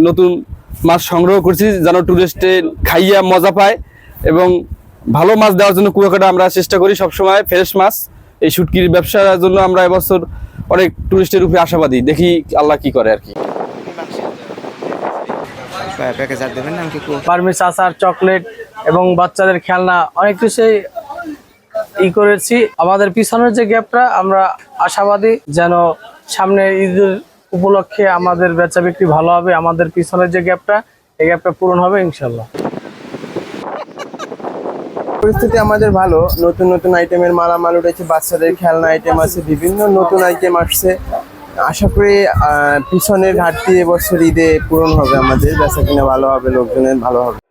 নতুন মাছ সংগ্রহ করছি যেন টুরিস্টে খাইয়া মজা পায় এবং ভালো মাছ দেওয়ার জন্য কুয়াকাটা আমরা চেষ্টা করি সবসময় ফ্রেশ মাছ। এই শুটকির ব্যবসার জন্য আমরা এবছর অনেক টুরিস্টের উপরে আশাবাদী, দেখি আল্লাহ কি করে আর কি। পারমিস আচার, চকলেট এবং বাচ্চাদের খেলনা অনেক কিছুই করেছি। আমাদের পিছনের যে গ্যাপটা আমরা আশাবাদী যেন সামনে ঈদের উপলক্ষে আমাদের বেচা বিক্রি ভালো হবে। আমাদের পিছনের যে গ্যাপটা, এই গ্যাপটা পূরণ হবে ইনশাল্লাহ। পরিস্থিতি আমাদের ভালো, নতুন নতুন আইটেমের মালামাল উঠেছে, বাচ্চাদের খেলনা আইটেম আছে, বিভিন্ন নতুন আইটেম আসছে। আশা করি পিছনের ঘাটতি এবছর ঈদে পূরণ হবে, আমাদের বেচা কিনা ভালো হবে, লোকজনের ভালো হবে।